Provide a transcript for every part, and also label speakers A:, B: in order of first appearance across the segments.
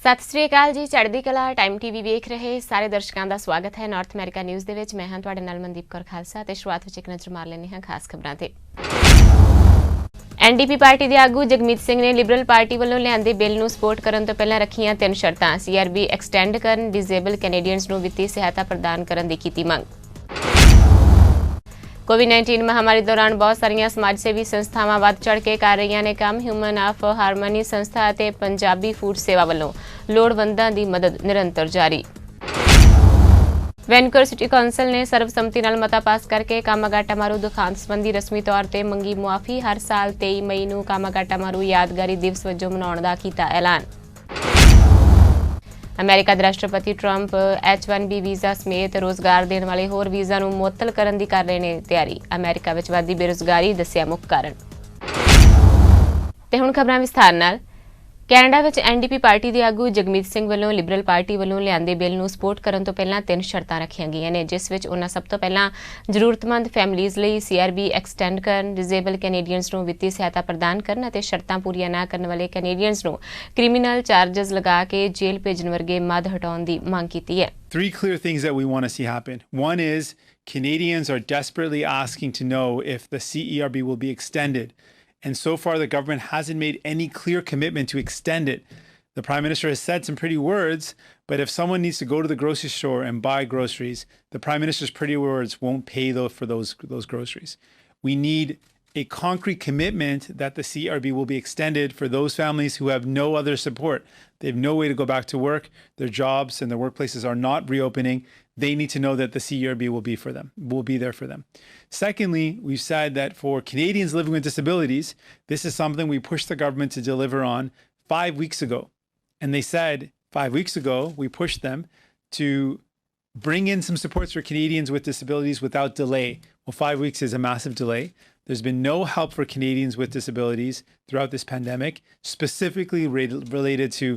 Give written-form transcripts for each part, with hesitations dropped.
A: ਸਤਿ ਸ੍ਰੀ ਅਕਾਲ ਜੀ। ਚੜ੍ਹਦੀ ਕਲਾ ਟਾਈਮ ਟੀਵੀ ਵੇਖ ਰਹੇ ਸਾਰੇ ਦਰਸ਼ਕਾਂ ਦਾ ਸਵਾਗਤ ਹੈ। ਨਾਰਥ ਅਮਰੀਕਾ ਨਿਊਜ਼ ਦੇ ਵਿੱਚ ਮੈਂ ਹਾਂ ਤੁਹਾਡੇ ਨਾਲ ਮਨਦੀਪ ਕੌਰ ਖਾਲਸਾ ਤੇ ਸ਼ੁਰੂਆਤ ਵਿੱਚ ਇੱਕ ਨਜ਼ਰ ਮਾਰ ਲੈਂਦੇ ਹਾਂ ਖਾਸ ਖਬਰਾਂ ਤੇ। ਐਨਡੀਪੀ ਪਾਰਟੀ ਦੇ ਆਗੂ ਜਗਮੀਤ ਸਿੰਘ ਨੇ ਲਿਬਰਲ ਪਾਰਟੀ ਵੱਲੋਂ ਲਿਆਂਦੇ ਬਿੱਲ ਨੂੰ ਸਪੋਰਟ ਕਰਨ ਤੋਂ ਪਹਿਲਾਂ ਰੱਖੀਆਂ 3 ਸ਼ਰਤਾਂ। ਸੀਆਰਬੀ ਐਕਸਟੈਂਡ ਕਰਨ, ਡਿਸੇਬਲ ਕੈਨੇਡੀਅਨਸ ਨੂੰ ਵਿੱਤੀ ਸਹਾਇਤਾ ਪ੍ਰਦਾਨ ਕਰਨ ਦੀ ਕੀਤੀ ਮੰਗ। कोविड-19 महामारी दौरान बहुत सारियां समाज सेवी संस्थावां वध चढ़ के कर रही ने काम। ह्यूमन ऑफ हारमनी संस्था ते पंजाबी फूड सेवा वालों लोड़वंदां दी मदद निरंतर जारी। वैनकूवर सिटी कौंसल ने सर्वसम्मति नाल मता पास करके कामागाटा मारू दुखांत संबंधी रस्मी तौर पर मंगी मुआफ़ी। हर साल 23 मई नूं कामागाटा मारू यादगारी दिवस वजों मनाउण दा कीता ऐलान। अमेरिका के राष्ट्रपति ट्रंप H-1B वीज़ा समेत रोज़गार देने वाले होर वीज़ा नूं मुअत्तल करन दी कर रहे ने तैयारी। अमेरिका विच वधदी बेरोज़गारी दस्सिया मुख कारण। ते हुण खबरां विस्तार नाल। कैनेडा विच एनडीपी पार्टी के आगू जगमीत सिंह वालों लिबरल पार्टी वालों लिआंदे बिल नूं सपोर्ट करन तो पहलां 3 शर्तां रखीआं गईआं ने, जिस विच उन्हां सब तो पहलां जरूरतमंद फैमिलीज़ लई सीआरबी एक्सटेंड करन, डिसेबल कैनेडियंस नूं वित्ती सहायता प्रदान करन अते शर्तां पूरीआं ना करन वाले कैनेडियंस नूं क्रिमिनल चार्जेस लगा के जेल भेजण वर्गे मद हटाउण दी मंग कीती है।
B: 3 clear things that we want to see happen. One is Canadians are desperately asking to know if the CERB will be extended. And so far, the government hasn't made any clear commitment to extend it. The Prime Minister has said some pretty words, but if someone needs to go to the grocery store and buy groceries, the Prime Minister's pretty words won't pay for those groceries. We need a concrete commitment that the CRB will be extended for those families who have no other support. They have no way to go back to work. Their jobs and their workplaces are not reopening. They need to know that the CERB will be there for them. Secondly, we've said that for Canadians living with disabilities, this is something we pushed the government to deliver on 5 weeks ago. And they said 5 weeks ago, we pushed them to bring in some supports for Canadians with disabilities without delay. Well, 5 weeks is a massive delay. There's been no help for Canadians with disabilities throughout this pandemic, specifically related to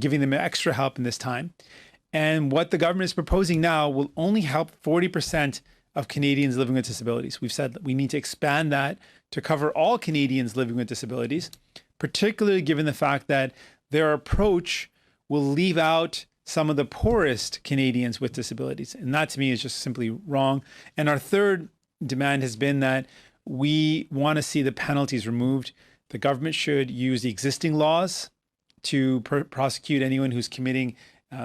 B: giving them extra help in this time. And what the government is proposing now will only help 40% of Canadians living with disabilities. We've said that we need to expand that to cover all Canadians living with disabilities, particularly given the fact that their approach will leave out some of the poorest Canadians with disabilities. And that to me is just simply wrong. And our third demand has been that we want to see the penalties removed. The government should use the existing laws to prosecute anyone who's committing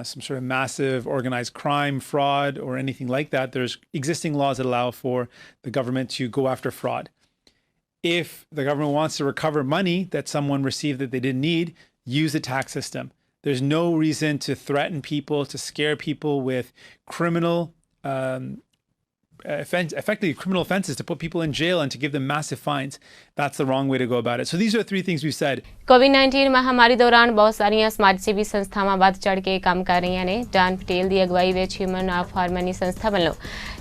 B: some sort of massive organized crime, fraud, or anything like that. There's existing laws that allow for the government to go after fraud. If the government wants to recover money that someone received that they didn't need, use the tax system. There's no reason to threaten people, to scare people with effectively criminal offenses, to put people in jail and to give them massive fines. That's the wrong way to go about it. So these are 3 things we've said.
A: कोविड-19 महामारी दौरान बहुत सारियां समाज सेवी संस्थावां वध चढ़ के काम कर रही ने। जान पटेल की अगवाई में ह्यूमन ऑफ हारमनी संस्था वालों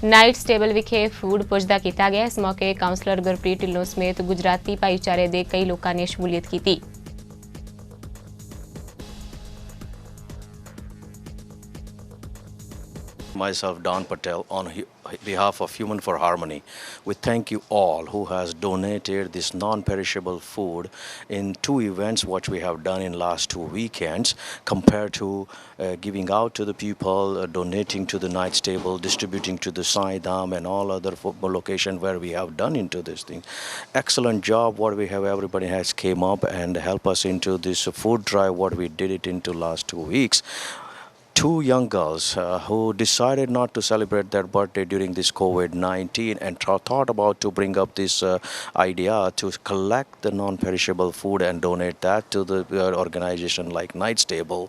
A: नाइट्स टेबल विखे फूड पुजदा किया गया। इस मौके काउंसलर गुरप्रीत ढिल्लों समेत गुजराती भाईचारे के कई लोगों ने शमूलियत की।
C: Myself, Don Patel, on behalf of Human for Harmony, we thank you all who has donated this non-perishable food in 2 events which we have done in last 2 weekends, compared to giving out to the people, donating to the Knights Table, distributing to the Saidam and all other locations where we have done into this thing. Excellent job what we have, everybody has came up and help us into this food drive what we did it into last 2 weeks. 2 young girls who decided not to celebrate their birthday during this COVID-19 and thought about to bring up this idea to collect the non-perishable food and donate that to the organization like Knights Table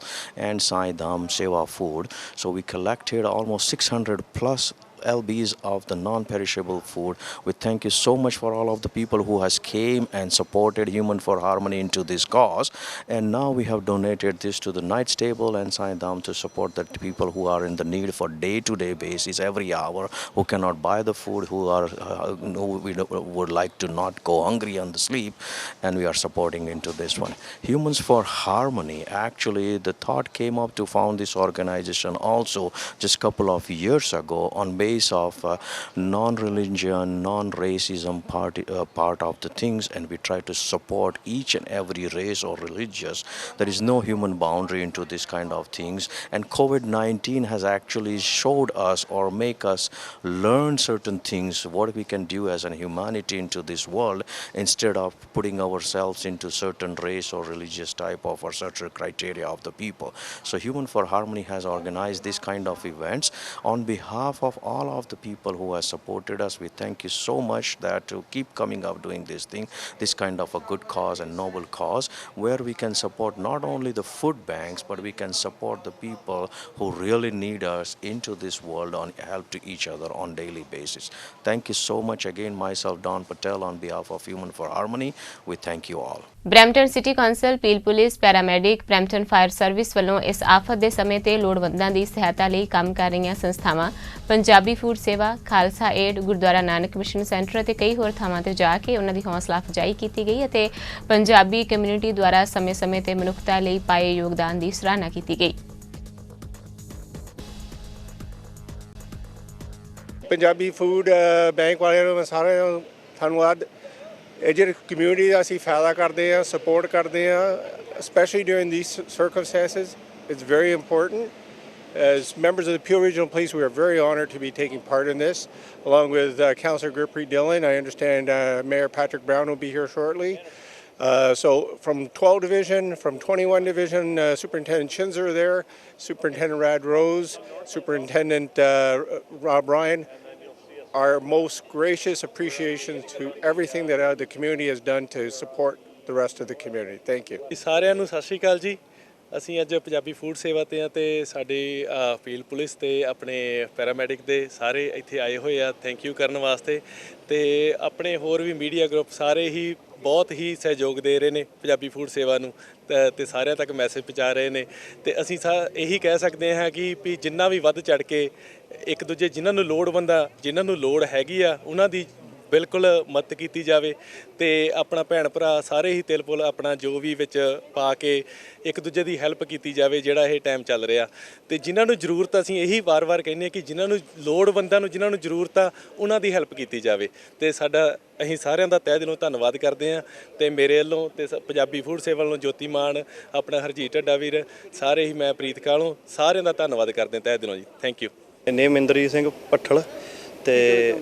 C: and Saidam Seva Food. So we collected almost 600 plus LBs of the non-perishable food. We thank you so much for all of the people who has came and supported Human for Harmony into this cause. And now we have donated this to the Knights Table and Saidam to support the people who are in the need for day-to-day basis, every hour, who cannot buy the food, who are would like to not go hungry on the sleep, and we are supporting into this one. Humans for Harmony, actually the thought came up to found this organization also just a couple of years ago on basis base of non-religion, non-racism part of the things, and we try to support each and every race or religious. There is no human boundary into this kind of things, and COVID-19 has actually showed us or make us learn certain things what we can do as a humanity into this world, instead of putting ourselves into certain race or religious type of or certain criteria of the people. So Human for Harmony has organized this kind of events on behalf of all of the people who have supported us. We thank you so much that to keep coming up doing this thing, this kind of a good cause and noble cause, where we can support not only the food banks, but we can support the people who really need us into this world on help to each other on daily basis. Thank you so much again, myself Don Patel, on behalf of Human for Harmony. We thank you all.
A: Brampton city council, peel police, paramedic, Brampton fire service ਵੱਲੋਂ ਇਸ ਆਫਤ ਦੇ ਸਮੇਂ ਤੇ ਲੋੜਵੰਦਾਂ ਦੀ ਸਹਾਇਤਾ ਲਈ ਕੰਮ ਕਰ ਰਹੀਆਂ ਸੰਸਥਾਵਾਂ ਪੰਜਾਬੀ ਫੂਡ ਸੇਵਾ, Khalsa aid, Gurdwara Nanak mission centre ਅਤੇ ਕਈ ਹੋਰ ਥਾਵਾਂ ਤੇ ਜਾ ਕੇ ਉਹਨਾਂ ਦੀ ਹੌਸਲਾ ਅਫਜ਼ਾਈ ਕੀਤੀ ਗਈ ਅਤੇ ਪੰਜਾਬੀ ਕਮਿਊਨਿਟੀ ਦੁਆਰਾ ਸਮੇਂ-ਸਮੇਂ ਤੇ ਮਨੁੱਖਤਾ ਲਈ ਪਾਏ ਯੋਗਦਾਨ ਦੀ ਸਰਾਹਨਾ ਕੀਤੀ ਗਈ।
D: ਪੰਜਾਬੀ ਫੂਡ ਬੈਂਕ ਵਾਲਿਆਂ ਨੂੰ ਸਾਰਿਆਂ ਨੂੰ ਧੰਨਵਾਦ। ਇਹ ਜਿਹੜੀ ਕਮਿਊਨਿਟੀ ਦਾ ਅਸੀਂ ਫਾਇਦਾ ਕਰਦੇ ਹਾਂ, ਸਪੋਰਟ ਕਰਦੇ ਹਾਂ, especially during these circumstances. It's very important. As members of the Peel Regional Police, we are very honored to be taking part in this, along with Councillor Gurpreet Dillon. I understand Mayor Patrick Brown will be here shortly. So from 12 Division, from 21 Division, Superintendent Chinzer there, Superintendent Rad Rose, Superintendent Rob Ryan. Our most gracious appreciation to everything that the community has done to support the rest of the community. Thank you.
E: ਸਾਰਿਆਂ ਨੂੰ ਸਤਿ ਸ਼੍ਰੀ ਅਕਾਲ ਜੀ। ਅਸੀਂ ਅੱਜ Punjabi food ਸੇਵਾ ਤੇ ਆ ਤੇ ਸਾਡੇ ਫੀਲਡ ਪੁਲਿਸ ਤੇ ਆਪਣੇ ਪੈਰਾਮੈਡਿਕ ਦੇ ਸਾਰੇ ਇੱਥੇ ਆਏ ਹੋਏ ਆ ਥੈਂਕ ਯੂ ਕਰਨ ਵਾਸਤੇ, ਤੇ ਆਪਣੇ ਹੋਰ ਵੀ ਮੀਡੀਆ ਗਰੁੱਪ ਸਾਰੇ ਹੀ ਬਹੁਤ ਹੀ ਸਹਿਯੋਗ ਦੇ ਰਹੇ ਨੇ ਪੰਜਾਬੀ ਫੂਡ ਸੇਵਾ ਨੂੰ ਤੇ ਸਾਰਿਆਂ ਤੱਕ ਮੈਸੇਜ ਪਹੁੰਚਾ ਰਹੇ ਨੇ। ਤੇ ਅਸੀਂ ਇਹੀ ਕਹਿ ਸਕਦੇ ਹਾਂ ਕਿ ਵੀ ਜਿੰਨਾ ਵੀ ਵੱਧ ਚੜ੍ਹ ਕੇ ਇੱਕ ਦੂਜੇ ਜਿਨ੍ਹਾਂ ਨੂੰ ਲੋੜਵੰਦ ਜਿਨ੍ਹਾਂ ਨੂੰ ਲੋੜ ਹੈਗੀ ਆ ਉਹਨਾਂ ਦੀ ਬਿਲਕੁਲ ਮਦਦ ਕੀਤੀ ਜਾਵੇ, ਤੇ ਆਪਣਾ ਭੈਣ ਭਰਾ ਸਾਰੇ ਹੀ ਤਿਲ ਪੁਲ ਆਪਣਾ ਜੋ ਵੀ ਵਿੱਚ ਪਾ ਕੇ ਇੱਕ ਦੂਜੇ ਦੀ ਹੈਲਪ ਕੀਤੀ ਜਾਵੇ ਜਿਹੜਾ ਇਹ ਟਾਈਮ ਚੱਲ ਰਿਹਾ। ਤੇ ਜਿਨ੍ਹਾਂ ਨੂੰ ਜ਼ਰੂਰਤ ਅਸੀਂ ਇਹੀ ਵਾਰ-ਵਾਰ ਕਹਿੰਦੇ ਹਾਂ ਕਿ ਜਿਨ੍ਹਾਂ ਨੂੰ ਲੋੜਵੰਦਾਂ ਨੂੰ ਜਿਨ੍ਹਾਂ ਨੂੰ ਜ਼ਰੂਰਤ ਆ ਉਹਨਾਂ ਦੀ ਹੈਲਪ ਕੀਤੀ ਜਾਵੇ। ਤੇ ਅਸੀਂ ਸਾਰਿਆਂ ਦਾ ਤਹਿ ਦਿਲੋਂ ਧੰਨਵਾਦ ਕਰਦੇ ਹਾਂ। ਤੇ ਮੇਰੇ ਵੱਲੋਂ ਤੇ ਪੰਜਾਬੀ ਫੂਡ ਸੇਵਾ ਵੱਲੋਂ ਜੋਤੀ ਮਾਨ, ਆਪਣਾ ਹਰਜੀਤ ਢੱਡਾ ਵੀਰ, ਸਾਰੇ ਹੀ ਮੈਂ ਪ੍ਰੀਤ ਕਾਲੋਂ ਸਾਰਿਆਂ ਦਾ ਧੰਨਵਾਦ ਕਰਦੇ ਹਾਂ ਤਹਿ ਦਿਲੋਂ ਜੀ। Thank you.
F: Name Inderjit Singh Bhathal ਤੇ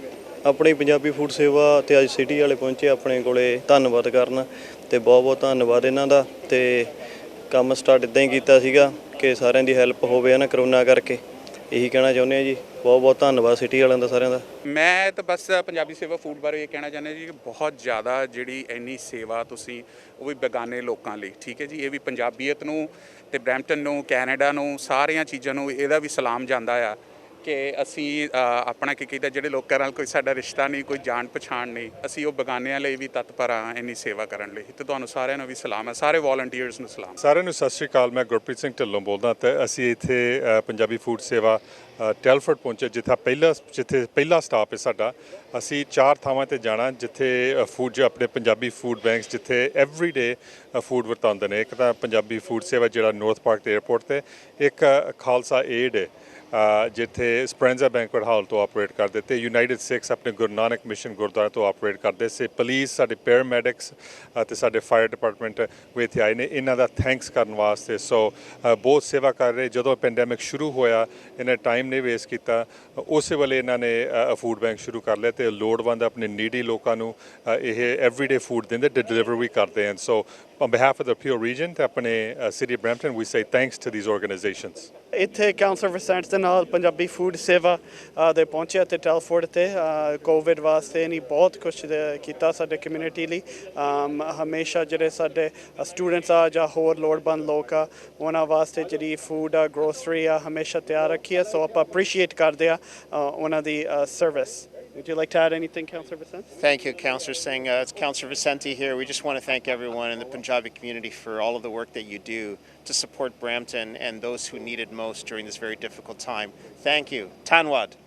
F: ਆਪਣੀ ਪੰਜਾਬੀ ਫੂਡ ਸੇਵਾ ਤੇ ਅੱਜ ਸਿਟੀ ਵਾਲੇ ਪਹੁੰਚੇ ਆਪਣੇ ਕੋਲੇ ਧੰਨਵਾਦ ਕਰਨ, ਤੇ ਬਹੁਤ ਬਹੁਤ ਧੰਨਵਾਦ ਇਹਨਾਂ ਦਾ। ਤੇ ਕੰਮ ਸਟਾਰਟ ਇਦਾਂ ਹੀ ਕੀਤਾ ਸੀਗਾ ਕਿ ਸਾਰਿਆਂ ਦੀ ਹੈਲਪ ਹੋਵੇ ਨਾ ਕਰੋਨਾ ਕਰਕੇ, ਇਹੀ ਕਹਿਣਾ ਚਾਹੁੰਦੇ ਹਾਂ ਜੀ। ਬਹੁਤ ਬਹੁਤ ਧੰਨਵਾਦ ਸਿਟੀ ਵਾਲਿਆਂ ਦਾ ਸਾਰਿਆਂ ਦਾ।
G: ਮੈਂ ਤਾਂ ਬਸ ਪੰਜਾਬੀ ਸੇਵਾ ਫੂਡ ਬਾਰੇ ਇਹ ਕਹਿਣਾ ਚਾਹੁੰਦਾ ਜੀ ਕਿ ਬਹੁਤ ਜ਼ਿਆਦਾ ਜਿਹੜੀ ਇੰਨੀ ਸੇਵਾ ਤੁਸੀਂ ਉਹ ਵੀ ਬੇਗਾਨੇ ਲੋਕਾਂ ਲਈ, ਠੀਕ ਹੈ ਜੀ। ਇਹ ਵੀ ਪੰਜਾਬੀਅਤ ਨੂੰ ਤੇ ਬਰੈਂਪਟਨ ਨੂੰ, ਕੈਨੇਡਾ ਨੂੰ, ਸਾਰੀਆਂ ਚੀਜ਼ਾਂ ਨੂੰ ਇਹਦਾ ਵੀ ਸਲਾਮ ਜਾਂਦਾ ਆ ਕਿ ਅਸੀਂ ਆਪਣਾ ਕੀ ਕਹਿੰਦਾ ਜਿਹੜੇ ਲੋਕਾਂ ਨਾਲ ਕੋਈ ਸਾਡਾ ਰਿਸ਼ਤਾ ਨਹੀਂ, ਕੋਈ ਜਾਣ ਪਛਾਣ ਨਹੀਂ, ਅਸੀਂ ਉਹ ਬੇਗਾਨਿਆਂ ਲਈ ਵੀ ਤਤਪਰ ਹਾਂ ਇੰਨੀ ਸੇਵਾ ਕਰਨ ਲਈ। ਤੇ ਤੁਹਾਨੂੰ ਸਾਰਿਆਂ ਨੂੰ ਵੀ ਸਲਾਮ ਹੈ, ਸਾਰੇ ਵੋਲੰਟੀਅਰਸ ਨੂੰ ਸਲਾਮ।
H: ਸਾਰਿਆਂ ਨੂੰ ਸਤਿ ਸ਼੍ਰੀ ਅਕਾਲ। ਮੈਂ ਗੁਰਪ੍ਰੀਤ ਸਿੰਘ ਢਿੱਲੋਂ ਬੋਲਦਾ ਤੇ ਅਸੀਂ ਇੱਥੇ ਪੰਜਾਬੀ ਫੂਡ ਸੇਵਾ ਟੈਲਫੋਰਡ ਪਹੁੰਚੇ ਜਿੱਥੇ ਪਹਿਲਾ ਸਟਾਪ ਹੈ ਸਾਡਾ। ਅਸੀਂ 4 ਥਾਵਾਂ ਤੇ ਜਾਣਾ ਜਿੱਥੇ ਫੂਡ ਆਪਣੇ ਪੰਜਾਬੀ ਫੂਡ ਬੈਂਕਸ ਜਿੱਥੇ ਐਵਰੀਡੇ ਫੂਡ ਵਰਤਾਉਂਦੇ ਨੇ। ਇੱਕ ਤਾਂ ਪੰਜਾਬੀ ਫੂਡ ਸੇਵਾ ਜਿਹੜਾ ਨਾਰਥ ਪਾਰਕ ਏਅਰਪੋਰਟ ਤੇ, ਇੱਕ ਖਾਲਸਾ ਏਡ ਹੈ ਜਿੱਥੇ ਸਪਰੈਂਜ਼ਾ ਬੈਂਕੁਏਟ ਹਾਲ ਤੋਂ ਆਪਰੇਟ ਕਰਦੇ, ਤੇ ਯੂਨਾਈਟਿਡ ਸਿੱਖਸ ਆਪਣੇ ਗੁਰੂ ਨਾਨਕ ਮਿਸ਼ਨ ਗੁਰਦੁਆਰਾ ਤੋਂ ਆਪਰੇਟ ਕਰਦੇ ਸੇ। ਪੁਲਿਸ, ਸਾਡੇ ਪੈਰਾਮੈਡਿਕਸ ਅਤੇ ਸਾਡੇ ਫਾਇਰ ਡਿਪਾਰਟਮੈਂਟ ਵੀ ਇੱਥੇ ਆਏ ਨੇ, ਇਹਨਾਂ ਦਾ ਥੈਂਕਸ ਕਰਨ ਵਾਸਤੇ। ਸੋ ਬਹੁਤ ਸੇਵਾ ਕਰ ਰਹੇ। ਜਦੋਂ ਪੈਂਡੈਮਿਕ ਸ਼ੁਰੂ ਹੋਇਆ ਇਹਨਾਂ ਟਾਈਮ ਨਹੀਂ ਵੇਸਟ ਕੀਤਾ, ਉਸੇ ਵੇਲੇ ਇਹਨਾਂ ਨੇ ਫੂਡ ਬੈਂਕ ਸ਼ੁਰੂ ਕਰ ਲਿਆ ਤੇ ਲੋੜਵੰਦ ਆਪਣੇ ਨੀਡੀ ਲੋਕਾਂ ਨੂੰ ਇਹ ਐਵਰੀਡੇ ਫੂਡ ਦਿੰਦੇ, ਡਿਲੀਵਰ ਵੀ ਕਰਦੇ ਹਨ। ਸੋ on behalf of the Peel region ਤੇ ਆਪਣੇ city of Brampton, we say thanks to these organizations.
I: ਇੱਥੇ ਕਾਉਂਸਲਰ ਵਿਸੈਂਟ ਦੇ ਨਾਲ ਪੰਜਾਬੀ ਫੂਡ ਸੇਵਾ ਦੇ ਪਹੁੰਚਿਆ ਤੇ ਟੈਲਫੋਰਡ ਤੇ ਕੋਵਿਡ ਵਾਸਤੇ ਨਹੀਂ ਬਹੁਤ ਕੁਛ ਕੀਤਾ ਸਾਡੇ ਕਮਿਊਨਿਟੀ ਲਈ। ਹਮੇਸ਼ਾ ਜਿਹੜੇ ਸਾਡੇ ਸਟੂਡੈਂਟਸ ਆ ਜਾਂ ਹੋਰ ਲੋੜਵੰਦ ਲੋਕ ਆ ਉਹਨਾਂ ਵਾਸਤੇ ਜਿਹੜੀ ਫੂਡ ਆ, ਗਰੋਸਰੀ ਆ, ਹਮੇਸ਼ਾ ਤਿਆਰ ਰੱਖੀ ਆ। ਸੋ ਆਪਾਂ ਅਪਰੀਸ਼ੀਏਟ ਕਰਦੇ ਆ ਉਹਨਾਂ ਦੀ service. Would you like to add anything, Councillor Vicente?
J: Thank you, Councillor Singh. It's Councillor Vicente here. We just want to thank everyone in the Punjabi community for all of the work that you do to support Brampton and those who need it most during this very difficult time. Thank you. Tanwad.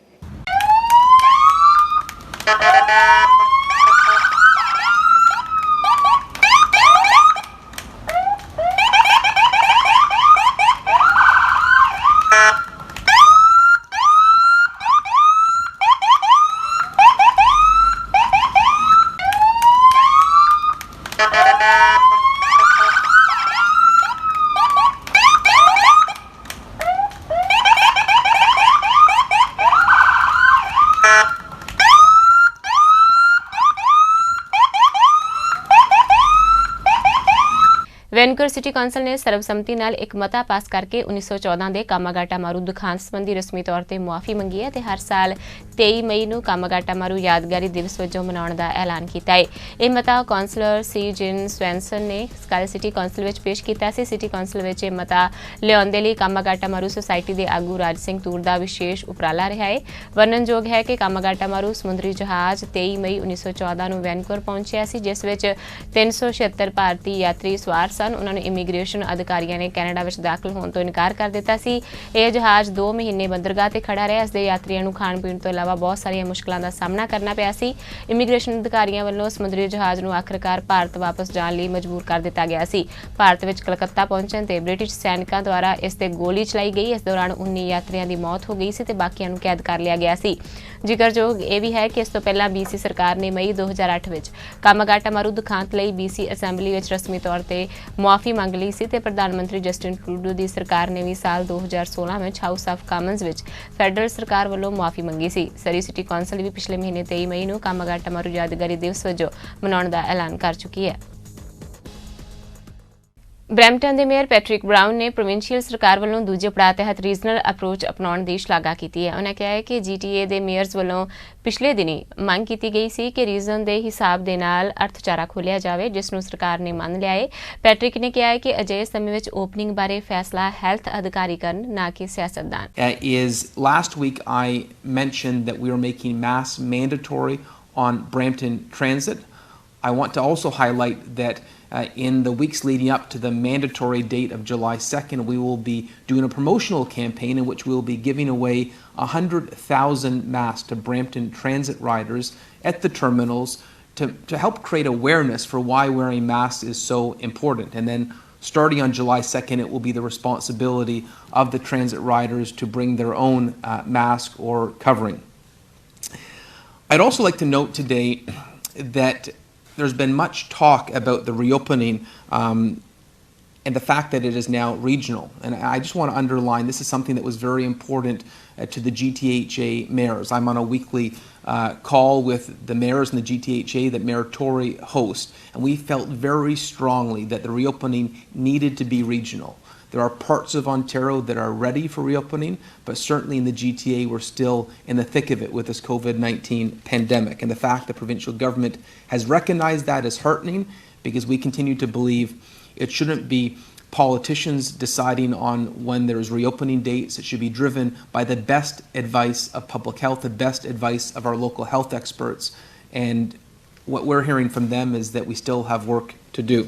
A: Vancouver city council ਨੇ ਸਰਬਸੰਮਤੀ ਨਾਲ ਇੱਕ ਮਤਾ ਪਾਸ ਕਰਕੇ 1914 ਦੇ Komagata Maru ਦੁਖਾਂਤ ਸੰਬੰਧੀ ਰਸਮੀ ਤੌਰ ਤੇ ਮੁਆਫੀ ਮੰਗੀ ਹੈ ਤੇ ਹਰ ਸਾਲ 23 ਮਈ ਨੂੰ ਕਾਮਾਗਾਟਾਮਾਰੂ ਯਾਦਗਾਰੀ ਦਿਵਸ ਵਜੋਂ ਮਨਾਉਣ ਦਾ ਐਲਾਨ ਕੀਤਾ ਹੈ। ਇਹ ਮਤਾ ਕੌਂਸਲਰ ਸੀ ਜਿਨ ਸਵੈਨਸਨ ਨੇ ਕੱਲ੍ਹ ਸਿਟੀ ਕੌਂਸਲ ਵਿੱਚ ਪੇਸ਼ ਕੀਤਾ ਸੀ। ਸਿਟੀ ਕੌਂਸਲ ਵਿੱਚ ਇਹ ਮਤਾ ਲਿਆਉਣ ਦੇ ਲਈ ਕਾਮਾਗਾਟਾਮਾਰੂ ਸੁਸਾਇਟੀ ਦੇ ਆਗੂ ਰਾਜ ਸਿੰਘ ਤੂਰ ਦਾ ਵਿਸ਼ੇਸ਼ ਉਪਰਾਲਾ ਰਿਹਾ ਹੈ। ਵਰਣਨਯੋਗ ਹੈ ਕਿ ਕਾਮਾਗਾਟਾਮਾਰੂ ਸਮੁੰਦਰੀ ਜਹਾਜ਼ 23 ਮਈ 1914 ਨੂੰ ਵੈਨਕੂਵਰ ਪਹੁੰਚਿਆ ਸੀ, ਜਿਸ ਵਿੱਚ 376 ਭਾਰਤੀ ਯਾਤਰੀ ਸਵਾਰ ਸਨ। ਉਹਨਾਂ ਨੂੰ ਇਮੀਗ੍ਰੇਸ਼ਨ ਅਧਿਕਾਰੀਆਂ ਨੇ ਕੈਨੇਡਾ ਵਿੱਚ ਦਾਖਲ ਹੋਣ ਤੋਂ ਇਨਕਾਰ ਕਰ ਦਿੱਤਾ ਸੀ। ਇਹ ਜਹਾਜ਼ 2 ਮਹੀਨੇ ਬੰਦਰਗਾਹ ਤੇ ਖੜਾ ਰਿਹਾ। ਇਸ ਦੇ ਯਾਤਰੀਆਂ ਨੂੰ ਖਾਣ ਪੀਣ ਤੋਂ ਇਲਾਵਾ ਬਹੁਤ ਸਾਰੀਆਂ ਮੁਸ਼ਕਲਾਂ ਦਾ ਸਾਹਮਣਾ ਕਰਨਾ ਪਿਆ ਸੀ। ਇਮੀਗ੍ਰੇਸ਼ਨ ਅਧਿਕਾਰੀਆਂ ਵੱਲੋਂ ਸਮੁੰਦਰੀ ਜਹਾਜ਼ ਨੂੰ ਆਖਰਕਾਰ ਭਾਰਤ ਵਾਪਸ ਜਾਣ ਲਈ ਮਜਬੂਰ ਕਰ ਦਿੱਤਾ ਗਿਆ ਸੀ। ਭਾਰਤ ਵਿੱਚ ਕਲਕੱਤਾ ਪਹੁੰਚਣ ਤੇ ਬ੍ਰਿਟਿਸ਼ ਸੈਨਿਕਾਂ ਦੁਆਰਾ ਇਸ ਤੇ ਗੋਲੀ ਚਲਾਈ ਗਈ। ਇਸ ਦੌਰਾਨ 19 ਯਾਤਰੀਆਂ ਦੀ ਮੌਤ ਹੋ ਗਈ ਸੀ ਤੇ ਬਾਕੀਆਂ ਨੂੰ ਕੈਦ ਕਰ ਲਿਆ ਗਿਆ ਸੀ। ਜ਼ਿਕਰਯੋਗ ਇਹ ਵੀ ਹੈ ਕਿ ਇਸ ਤੋਂ ਪਹਿਲਾਂ BC ਸਰਕਾਰ ਨੇ ਮਈ 2008 ਵਿੱਚ ਕਾਮਾਗਾਟਾਮਾਰੂ ਦੁਖਾਂਤ ਲਈ BC ਅਸੈਂਬਲੀ ਵਿੱਚ ਰਸਮੀ ਤੌਰ ਤੇ ਮੁਆਫੀ ਮੰਗ ਲਈ ਸੀ ਤੇ ਪ੍ਰਧਾਨ ਮੰਤਰੀ ਜਸਟਿਨ ਟਰੂਡੋ ਦੀ ਸਰਕਾਰ ਨੇ ਵੀ ਸਾਲ 2016 ਵਿੱਚ ਹਾਊਸ ਆਫ ਕਾਮਨਜ਼ ਵਿੱਚ ਫੈਡਰਲ ਸਰਕਾਰ ਵੱਲੋਂ ਮੁਆਫੀ ਮੰਗੀ ਸੀ। ਸਰੀ ਸਿਟੀ ਕੌਂਸਲ ਵੀ ਪਿਛਲੇ ਮਹੀਨੇ 23 ਮਈ ਨੂੰ ਕਾਮਾਗਾਟਾਮਾਰੂ ਯਾਦਗਾਰੀ ਦਿਵਸ ਵਜੋਂ ਮਨਾਉਣ ਦਾ ਐਲਾਨ ਕਰ ਚੁੱਕੀ ਹੈ। ਬਰੈਂਪਟਨ ਦੇ ਮੇਅਰ ਪੈਟਰਿਕ ਬਰਾਊਨ ਨੇ ਪ੍ਰੋਵਿੰਸ਼ੀਅਲ ਸਰਕਾਰ ਵੱਲੋਂ ਦੂਜੇ ਪੜਾਅ ਤਹਿਤ ਰੀਜਨਲ ਅਪਰੋਚ ਅਪਣਾਉਣ ਦੀ ਸ਼ਲਾਘਾ ਕੀਤੀ ਹੈ। ਉਹਨਾਂ ਕਿਹਾ ਹੈ ਕਿ GTA ਦੇ ਮੇਅਰਸ ਵੱਲੋਂ ਪਿਛਲੇ ਦਿਨੀ ਮੰਗ ਕੀਤੀ ਗਈ ਸੀ ਕਿ ਰੀਜਨ ਦੇ ਹਿਸਾਬ ਦੇ ਨਾਲ ਅਰਥਚਾਰਾ ਖੋਲ੍ਹਿਆ ਜਾਵੇ, ਜਿਸ ਨੂੰ ਸਰਕਾਰ ਨੇ ਮੰਨ ਲਿਆ ਹੈ। ਪੈਟਰਿਕ ਨੇ ਕਿਹਾ ਹੈ ਕਿ ਅਜਿਹੇ ਸਮੇਂ ਵਿੱਚ ਓਪਨਿੰਗ ਬਾਰੇ ਫੈਸਲਾ ਹੈਲਥ ਅਧਿਕਾਰੀ ਕਰਨ, ਨਾ ਕਿ ਸਿਆਸਤਦਾਨ।
K: Last week I mentioned that we are making mass mandatory on Brampton Transit. I want to also highlight that in the weeks leading up to the mandatory date of July 2nd, we will be doing a promotional campaign in which we will be giving away 100,000 masks to Brampton Transit riders at the terminals to help create awareness for why wearing masks is so important. And then starting on July 2nd, it will be the responsibility of the transit riders to bring their own mask or covering. I'd also like to note today that there's been much talk about the reopening and the fact that it is now regional. And I just want to underline this is something that was very important to the GTHA mayors. I'm on a weekly call with the mayors in the GTHA that Mayor Tory hosts, and we felt very strongly that the reopening needed to be regional. There are parts of Ontario that are ready for reopening, but certainly in the GTA we're still in the thick of it with this COVID-19 pandemic. And the fact the provincial government has recognized that is heartening, because we continue to believe it shouldn't be politicians deciding on when there's reopening dates. It should be driven by the best advice of public health, the best advice of our local health experts. And what we're hearing from them is that we still have work to do.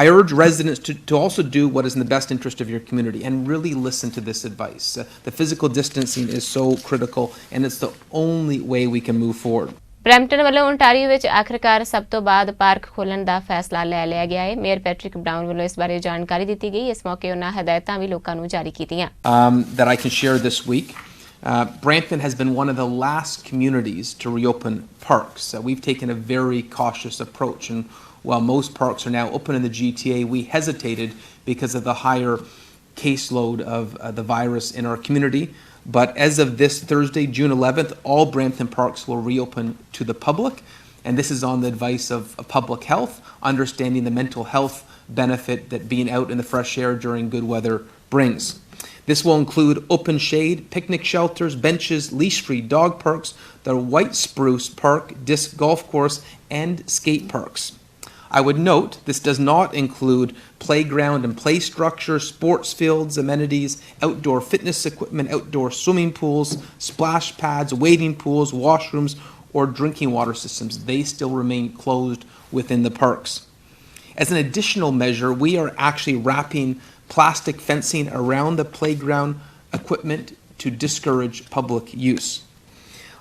K: I urge residents to also do what is in the best interest of your community and really listen to this advice. The physical distancing is so critical, and it's the only way we can move forward.
A: Brampton ਵੱਲੋਂ Ontario ਵਿੱਚ ਆਖਰਕਾਰ ਸਭ ਤੋਂ ਬਾਅਦ park ਖੋਲ੍ਹਣ ਦਾ ਫੈਸਲਾ ਲੈ ਲਿਆ ਗਿਆ ਹੈ। ਮੇਅਰ ਪੈਟਰਿਕ ਬਰਾਊਨ ਵੱਲੋਂ ਇਸ ਬਾਰੇ ਜਾਣਕਾਰੀ ਦਿੱਤੀ ਗਈ। ਇਸ ਮੌਕੇ ਉਹਨਾਂ ਹਦਾਇਤਾਂ ਵੀ ਲੋਕਾਂ ਨੂੰ ਜਾਰੀ ਕੀਤੀਆਂ।
K: That I can share this week. Brampton has been one of the last communities to reopen parks. We've taken a very cautious approach, and while most parks are now open in the GTA, we hesitated because of the higher caseload of the virus in our community. But as of this Thursday, June 11th, all Brampton parks will reopen to the public, and this is on the advice of public health, understanding the mental health benefit that being out in the fresh air during good weather brings. This will include open shade, picnic shelters, benches, leash-free dog parks, the White Spruce Park, disc golf course, and skate parks. I would note this does not include playground and play structure, sports fields, amenities, outdoor fitness equipment, outdoor swimming pools, splash pads, wading pools, washrooms, or drinking water systems. They still remain closed within the parks. As an additional measure, we are actually wrapping plastic fencing around the playground equipment to discourage public use.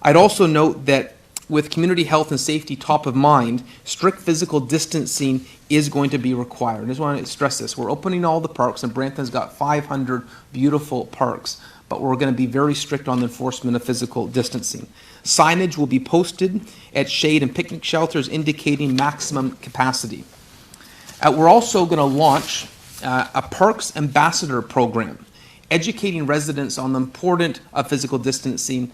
K: I'd also note that with community health and safety top of mind, strict physical distancing is going to be required. I just want to stress this. We're opening all the parks, and Brampton's got 500 beautiful parks, but we're going to be very strict on the enforcement of physical distancing. Signage will be posted at shade and picnic shelters indicating maximum capacity. We're also going to launch a Parks Ambassador program, educating residents on the importance of physical distancing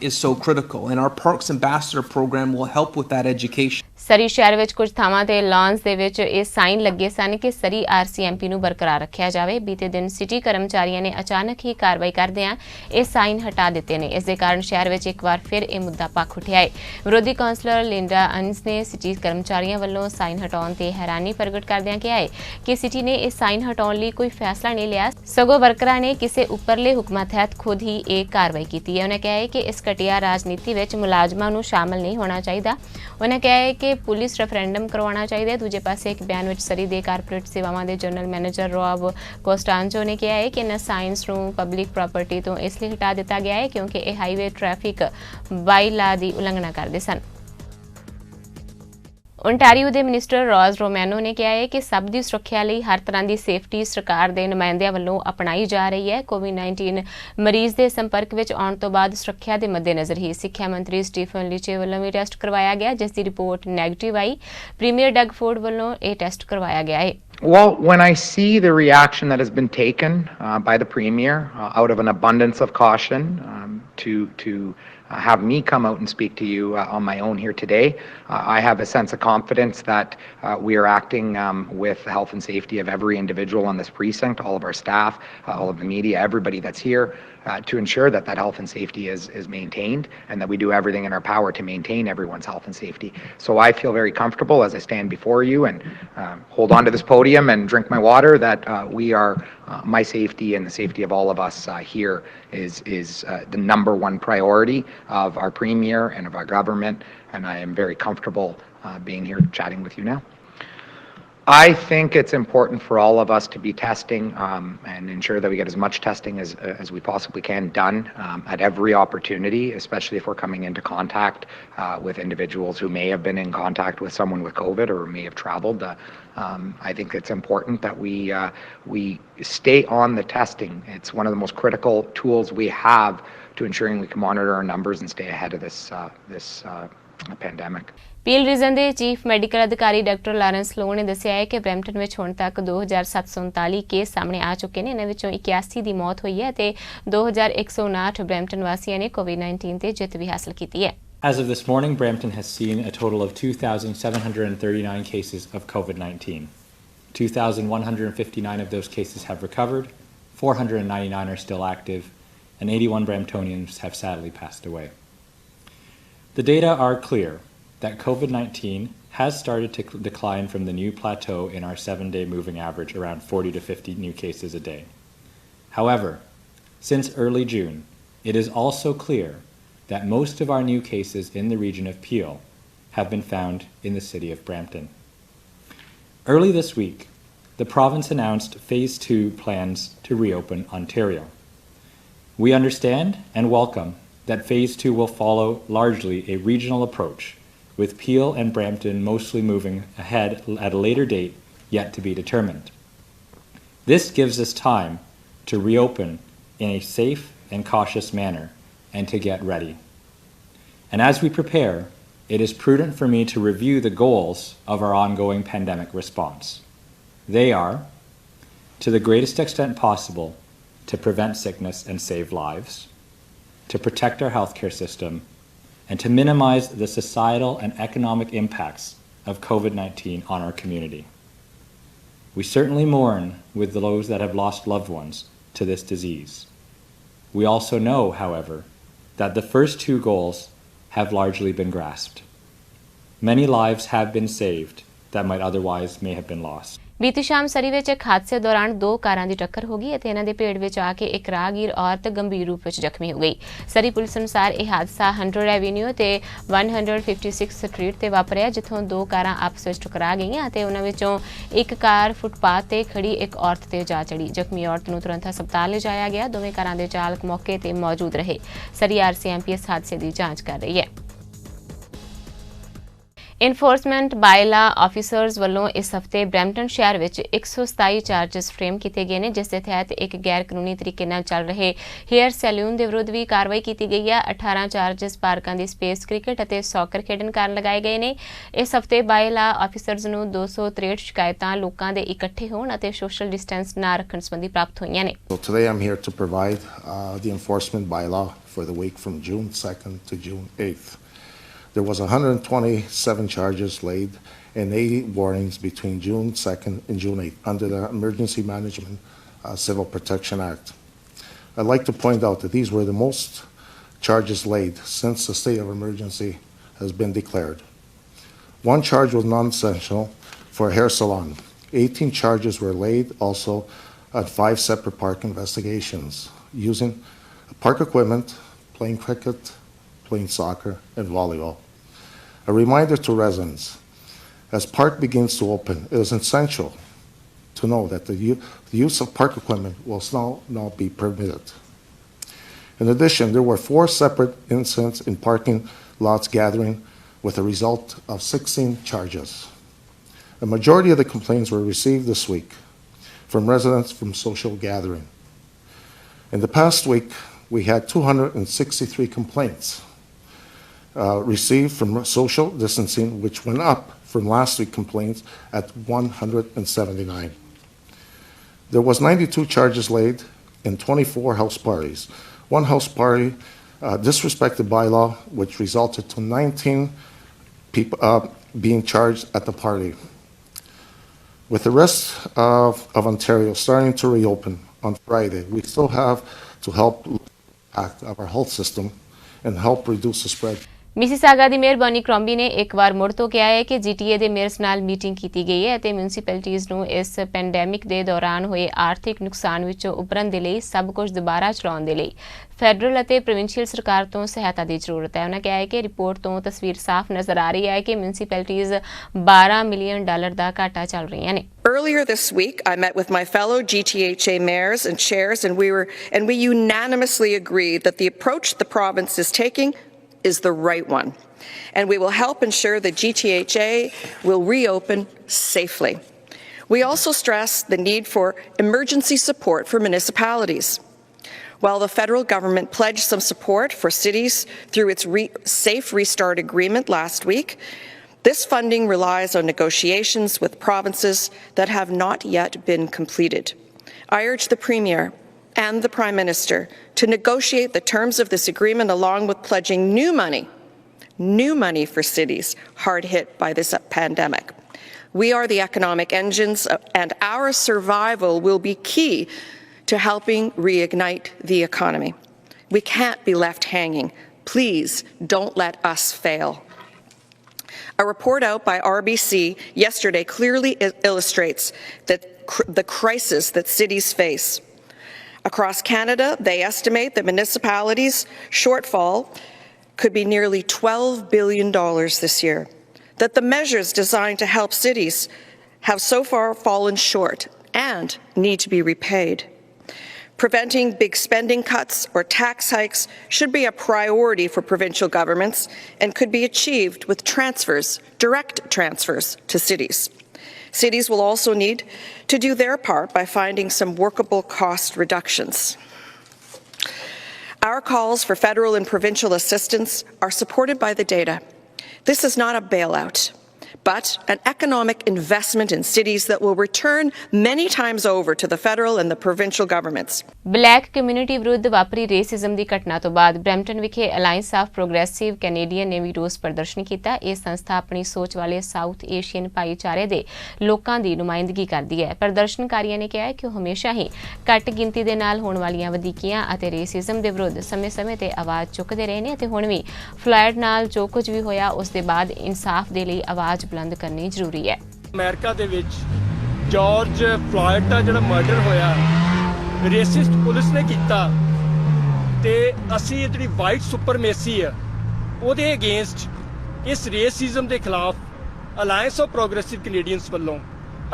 K: is so critical. And our Parks Ambassador program will help with that education.
A: ਸਰੀ ਸ਼ਹਿਰ ਵਿੱਚ ਕੁਝ ਥਾਵਾਂ ਤੇ lance ਦੇ ਵਿੱਚ ਇਹ sign ਲੱਗੇ ਸਨ ਕਿ ਸਰੀ RCMP ਨੂੰ ਬਰਕਰਾਰ ਰੱਖਿਆ ਜਾਵੇ। ਬੀਤੇ ਦਿਨ ਸਿਟੀ ਕਰਮਚਾਰੀਆਂ ਨੇ ਅਚਾਨਕ ਹੀ ਕਾਰਵਾਈ ਕਰਦਿਆਂ ਇਹ ਸਾਈਨ ਹਟਾ ਦਿੱਤੇ ਨੇ। ਇਸ ਦੇ ਕਾਰਨ ਸ਼ਹਿਰ ਵਿੱਚ ਇੱਕ ਵਾਰ ਫਿਰ ਇਹ ਮੁੱਦਾ ਭਖ ਉੱਠਿਆ ਹੈ। ਵਿਰੋਧੀ ਕੌਂਸਲਰ ਲਿੰਡਾ ਅੰਸ ਨੇ ਸਿਟੀ ਕਰਮਚਾਰੀਆਂ ਵੱਲੋਂ ਸਾਈਨ ਹਟਾਉਣ ਤੇ ਹੈਰਾਨੀ ਪ੍ਰਗਟ ਕਰਦਿਆਂ ਕਿਹਾ ਹੈ ਕਿ ਸਿਟੀ ਨੇ ਇਹ ਸਾਈਨ ਹਟਾਉਣ ਲਈ ਕੋਈ ਫੈਸਲਾ ਨਹੀਂ ਲਿਆ, ਸਗੋਂ ਵਰਕਰਾਂ ਨੇ ਕਿਸੇ ਉੱਪਰਲੇ ਹੁਕਮਾਂ ਤਹਿਤ ਖੁਦ ਹੀ ਇਹ ਕਾਰਵਾਈ ਕੀਤੀ ਹੈ। ਉਹਨਾਂ ਕਿਹਾ ਹੈ ਕਿ ਇਸ ਘਟੀਆ ਰਾਜਨੀਤੀ ਵਿੱਚ ਮੁਲਾਜ਼ਮਾਂ ਨੂੰ ਸ਼ਾਮਲ ਨਹੀਂ ਹੋਣਾ ਚਾਹੀਦਾ। ਉਹਨਾਂ ਕਿਹਾ ਹੈ ਕਿ ਪੁਲਿਸ ਰੈਫਰੈਂਡਮ ਕਰਵਾਉਣਾ ਚਾਹੀਦਾ ਹੈ। ਦੂਜੇ ਪਾਸੇ ਇੱਕ ਬਿਆਨ ਵਿੱਚ ਸਰੀ ਦੇ ਕਾਰਪੋਰੇਟ ਸੇਵਾਵਾਂ ਦੇ ਜਨਰਲ ਮੈਨੇਜਰ ਰੋਬ ਕੋਸਟਾਂਜੋ ਨੇ ਕਿਹਾ ਹੈ ਕਿ ਇਹਨਾਂ ਸਾਈਨਸ ਨੂੰ ਪਬਲਿਕ ਪ੍ਰਾਪਰਟੀ ਤੋਂ ਇਸ ਲਈ ਹਟਾ ਦਿੱਤਾ ਗਿਆ ਹੈ ਕਿਉਂਕਿ ਇਹ ਹਾਈਵੇ ਟ੍ਰੈਫਿਕ ਬਾਈਲਾ ਦੀ ਉਲੰਘਣਾ ਕਰਦੇ ਸਨ। ਓਨਟਾਰੀਓ ਦੇ ਮਿਨਿਸਟਰ ਰੋਜ਼ ਰੋਮੈਨੋ ਨੇ ਕਿਹਾ ਹੈ ਕਿ ਸਭ ਦੀ ਸੁਰੱਖਿਆ ਲਈ ਹਰ ਤਰ੍ਹਾਂ ਦੀ ਸੇਫਟੀ ਸਰਕਾਰ ਦੇ ਨੁਮਾਇੰਦਿਆਂ ਵੱਲੋਂ ਅਪਣਾਈ ਜਾ ਰਹੀ ਹੈ। ਕੋਵਿਡ-19 ਮਰੀਜ਼ ਦੇ ਸੰਪਰਕ ਵਿੱਚ ਆਉਣ ਤੋਂ ਬਾਅਦ ਸੁਰੱਖਿਆ ਦੇ ਮੱਦੇਨਜ਼ਰ ਹੀ ਸਿੱਖਿਆ ਮੰਤਰੀ ਸਟੀਫਨ ਲੀਚੇ ਵੱਲੋਂ ਵੀ ਟੈਸਟ ਕਰਵਾਇਆ ਗਿਆ, ਜਿਸ ਦੀ ਰਿਪੋਰਟ ਨੈਗੇਟਿਵ ਆਈ। ਪ੍ਰੀਮੀਅਰ ਡਗ ਫੋਰਡ ਵੱਲੋਂ ਇਹ ਟੈਸਟ ਕਰਵਾਇਆ ਗਿਆ ਹੈ।
L: Well, when I see the reaction that has been taken by the Premier out of an abundance of caution to have me come out and speak to you on my own here today, I have a sense of confidence that we are acting with the health and safety of every individual on this precinct, all of our staff, all of the media, everybody that's here, to ensure that health and safety is maintained and that we do everything in our power to maintain everyone's health and safety. So I feel very comfortable as I stand before you and hold on to this podium and drink my water that we are, my safety and the safety of all of us here is the #1 priority of our Premier and of our government, and I am very comfortable being here chatting with you now. I think it's important for all of us to be testing and ensure that we get as much testing as we possibly can done at every opportunity, especially if we're coming into contact with individuals who may have been in contact with someone with COVID or may have traveled. I think it's important that we stay on the testing. It's one of the most critical tools we have to ensuring we can monitor our numbers and stay ahead of this pandemic.
A: Peel region ਦੇ chief medical ਅਧਿਕਾਰੀ doctor Lawrence Loh ਨੇ ਦੱਸਿਆ ਹੈ ਕਿ Brampton ਵਿੱਚ ਹੁਣ ਤੱਕ 2739 case ਸਾਹਮਣੇ ਆ ਚੁੱਕੇ ਨੇ। ਇਹਨਾਂ ਵਿੱਚੋਂ 81 ਦੀ ਮੌਤ ਹੋਈ ਹੈ ਤੇ 2159 ਬਰੈਂਪਟਨ ਵਾਸੀਆਂ ਨੇ ਕੋਵਿਡ-19 ਤੇ ਜਿੱਤ ਵੀ ਹਾਸਲ ਕੀਤੀ ਹੈ।
M: As of this morning, Brampton has seen a total of 2,739 cases of COVID-19. 2,159 of those cases have recovered, 499 are still active, and 81 Bramptonians have sadly passed away. The data are clear that COVID-19 has started to decline from the new plateau in our 7-day moving average, around 40 to 50 new cases a day. However, since early June, it is also clear that most of our new cases in the region of Peel have been found in the city of Brampton. Early this week, the province announced Phase 2 plans to reopen Ontario. We understand and welcome that Phase 2 will follow largely a regional approach, with Peel and Brampton mostly moving ahead at a later date yet to be determined. This gives us time to reopen in a safe and cautious manner and to get ready. And as we prepare, it is prudent for me to review the goals of our ongoing pandemic response. They are, to the greatest extent possible, to prevent sickness and save lives, to protect our healthcare system, and to minimize the societal and economic impacts of COVID-19 on our community. We certainly mourn with those that have lost loved ones to this disease. We also know, however, that the first two goals have largely been grasped. Many lives have been saved that might otherwise may have been lost.
A: ਬੀਤੀ ਸ਼ਾਮ ਸਰੀ ਵਿੱਚ ਇੱਕ ਹਾਦਸੇ ਦੌਰਾਨ 2 ਕਾਰਾਂ ਦੀ ਟੱਕਰ ਹੋ ਗਈ ਅਤੇ ਇਹਨਾਂ ਦੇ ਭੇੜ ਵਿੱਚ ਆ ਕੇ ਇੱਕ ਰਾਹਗੀਰ ਔਰਤ ਗੰਭੀਰ ਰੂਪ ਵਿੱਚ ਜ਼ਖਮੀ ਹੋ ਗਈ। ਸਰੀ ਪੁਲਿਸ ਅਨੁਸਾਰ ਇਹ ਹਾਦਸਾ 100 ਐਵੀਨਿਊ ਤੇ 156 ਸਟਰੀਟ ਤੇ ਵਾਪਰਿਆ, ਜਿੱਥੋਂ 2 ਕਾਰਾਂ ਆਪਸ ਵਿੱਚ ਟਕਰਾ ਗਈਆਂ ਅਤੇ ਉਹਨਾਂ ਵਿੱਚੋਂ ਇੱਕ ਕਾਰ ਫੁੱਟਪਾਥ ਤੇ ਖੜੀ ਇੱਕ ਔਰਤ ਤੇ ਜਾ ਚੜੀ। ਜ਼ਖਮੀ ਔਰਤ ਨੂੰ ਤੁਰੰਤ ਹਸਪਤਾਲ ਲਿਜਾਇਆ ਗਿਆ। ਦੋਵੇਂ ਕਾਰਾਂ ਦੇ ਚਾਲਕ ਮੌਕੇ ਤੇ ਮੌਜੂਦ ਰਹੇ। ਸਰੀ RCMP ਇਸ ਹਾਦਸੇ ਦੀ ਜਾਂਚ ਕਰ ਰਹੀ ਹੈ। ਇਨਫੋਰਸਮੈਂਟ ਬਾਇਲਾ ਆਫੀਸਰਸ ਵੱਲੋਂ ਇਸ ਹਫਤੇ ਬਰੈਂਪਟਨ ਸ਼ਹਿਰ ਵਿੱਚ 127 ਚਾਰਜਸ ਫਰੇਮ ਕੀਤੇ ਗਏ ਨੇ, ਜਿਸ ਦੇ ਤਹਿਤ ਇੱਕ ਗੈਰ ਕਾਨੂੰਨੀ ਤਰੀਕੇ ਨਾਲ ਚੱਲ ਰਹੇ ਹੇਅਰ ਸੈਲੂਨ ਦੇ ਵਿਰੁੱਧ ਵੀ ਕਾਰਵਾਈ ਕੀਤੀ ਗਈ ਹੈ। 18 ਚਾਰਜਸ ਪਾਰਕਾਂ ਦੀ ਸਪੇਸ, ਕ੍ਰਿਕਟ ਅਤੇ ਸੌਕਰ ਖੇਡਣ ਕਾਰਨ ਲਗਾਏ ਗਏ ਨੇ। ਇਸ ਹਫਤੇ ਬਾਇਲਾ ਆਫੀਸਰਸ ਨੂੰ 263 ਸ਼ਿਕਾਇਤਾਂ ਲੋਕਾਂ ਦੇ ਇਕੱਠੇ ਹੋਣ ਅਤੇ ਸੋਸ਼ਲ ਡਿਸਟੈਂਸ ਨਾ ਰੱਖਣ ਸੰਬੰਧੀ ਪ੍ਰਾਪਤ ਹੋਈਆਂ ਨੇ।
N: So today I'm here to provide the enforcement bylaw for the week from June 2nd to June 8th. There was 127 charges laid and 80 warnings between June 2nd and June 8th under the Emergency Management Civil Protection Act. I'd like to point out that these were the most charges laid since the state of emergency has been declared. One charge was non-essential for a hair salon. 18 charges were laid also at 5 separate park investigations using park equipment, playing cricket, playing soccer, and volleyball. A reminder to residents, as park begins to open, it is essential to know that the use of park equipment will now be permitted. In addition, there were 4 separate incidents in parking lots gathering with a result of 16 charges. A majority of the complaints were received this week from residents from social gathering. In the past week, we had 263 complaints received from social distancing, which went up from last week's complaints at 179. There was 92 charges laid in 24 house parties. One house party disrespected bylaw, which resulted to 19 people being charged at the party. With the rest of Ontario starting to reopen on Friday, we still have to help the impact of our health system and help reduce the spread.
A: Mississauga the mayor Bonnie ਕ੍ਰੋਂਬੀ ਨੇ ਇੱਕ ਵਾਰ ਮੁੜ ਤੋਂ ਕਿਹਾ ਹੈ ਕਿ GTA ਦੇ mayors ਨਾਲ meeting ਕੀਤੀ ਗਈ ਹੈ ਅਤੇ ਮਿਊਨਿਸਪੈਲਿਟੀਜ਼ ਨੂੰ ਇਸ ਪੈਂਡੈਮਿਕ ਦੇ ਦੌਰਾਨ ਹੋਏ ਆਰਥਿਕ ਨੁਕਸਾਨ ਵਿੱਚੋਂ ਉਭਰਨ ਦੇ ਲਈ ਸਭ ਕੁਝ ਦੁਬਾਰਾ ਚਲਾਉਣ ਦੇ ਲਈ ਫੈਡਰਲ ਅਤੇ ਪ੍ਰੋਵਿੰਸ਼ੀਅਲ ਸਰਕਾਰ ਤੋਂ ਸਹਾਇਤਾ ਦੀ ਜ਼ਰੂਰਤ ਹੈ। ਉਹਨਾਂ ਕਿਹਾ ਹੈ ਕਿ ਰਿਪੋਰਟ ਤੋਂ ਤਸਵੀਰ ਸਾਫ਼ ਨਜ਼ਰ ਆ ਰਹੀ ਹੈ ਕਿ ਮਿਊਨਿਸਪੈਲਿਟੀਜ਼ $12 ਮਿਲੀਅਨ ਦਾ ਘਾਟਾ ਚੱਲ ਰਹੀਆਂ ਨੇ।
O: Earlier this week, I met with my fellow GTHA mayors and chairs, and we unanimously agreed that the approach the province is taking is the right one, and we will help ensure that GTHA will reopen safely. We also stress the need for emergency support for municipalities. While the federal government pledged some support for cities through its Safe Restart Agreement last week, this funding relies on negotiations with provinces that have not yet been completed. I urge the Premier and the Prime Minister to negotiate the terms of this agreement along with pledging new money for cities hard hit by this pandemic. We are the economic engines, and our survival will be key to helping reignite the economy. We can't be left hanging. Please don't let us fail. A report out by RBC yesterday clearly illustrates that the crisis that cities face. Across Canada, they estimate the municipalities' shortfall could be nearly $12 billion this year, that the measures designed to help cities have so far fallen short and need to be repaid. Preventing big spending cuts or tax hikes should be a priority for provincial governments and could be achieved with direct transfers to cities. Cities will also need to do their part by finding some workable cost reductions. Our calls for federal and provincial assistance are supported by the data. This is not a bailout, but an economic investment in cities that will return many times over to the federal and the provincial governments.
A: Black community ਵਿਰੁੱਧ ਵਾਪਰੀ racism ਦੀ ਘਟਨਾ ਤੋਂ ਬਾਅਦ Brampton ਵਿਖੇ alliance of progressive Canadian ਨੇ ਵੀ ਰੋਸ ਪ੍ਰਦਰਸ਼ਨ ਕੀਤਾ। ਇਹ ਸੰਸਥਾ ਆਪਣੀ ਸੋਚ ਵਾਲੇ ਸਾਊਥ ਏਸ਼ੀਅਨ ਭਾਈਚਾਰੇ ਦੇ ਲੋਕਾਂ ਦੀ ਨੁਮਾਇੰਦਗੀ ਕਰਦੀ ਹੈ। ਪ੍ਰਦਰਸ਼ਨਕਾਰੀਆਂ ਨੇ ਕਿਹਾ ਕਿ ਉਹ ਹਮੇਸ਼ਾ ਹੀ ਘੱਟ ਗਿਣਤੀ ਦੇ ਨਾਲ ਹੋਣ ਵਾਲੀਆਂ ਵਧੀਕੀਆਂ ਅਤੇ ਰੇਸਿਜ਼ਮ ਦੇ ਵਿਰੁੱਧ ਸਮੇਂ-ਸਮੇਂ ਤੇ ਆਵਾਜ਼ ਚੁੱਕਦੇ ਰਹੇ ਨੇ ਅਤੇ ਹੁਣ ਵੀ ਫਲਾਇਡ ਨਾਲ ਜੋ ਕੁਝ ਵੀ ਹੋਇਆ ਉਸ ਦੇ ਬਾਅਦ ਇਨਸਾਫ ਦੇ ਲਈ ਆਵਾਜ਼ ਬੁਲੰਦ ਕਰਨੀ ਜ਼ਰੂਰੀ ਹੈ।
P: ਅਮਰੀਕਾ ਦੇ ਵਿੱਚ ਜਾਰਜ ਫਲਾਇਡ ਦਾ ਜਿਹੜਾ ਮਰਡਰ ਹੋਇਆ ਰੇਸਿਸਟ ਪੁਲਿਸ ਨੇ ਕੀਤਾ ਤੇ ਅਸੀਂ ਜਿਹੜੀ ਵਾਈਟ ਸੁਪਰਮੇਸੀ ਆ ਉਹਦੇ ਅਗੇਂਸਟ ਇਸ ਰੇਸਿਜ਼ਮ ਦੇ ਖਿਲਾਫ ਅਲਾਈਅੰਸ ਆਫ ਪ੍ਰੋਗਰੈਸਿਵ ਕੈਨੇਡੀਅਨਸ ਵੱਲੋਂ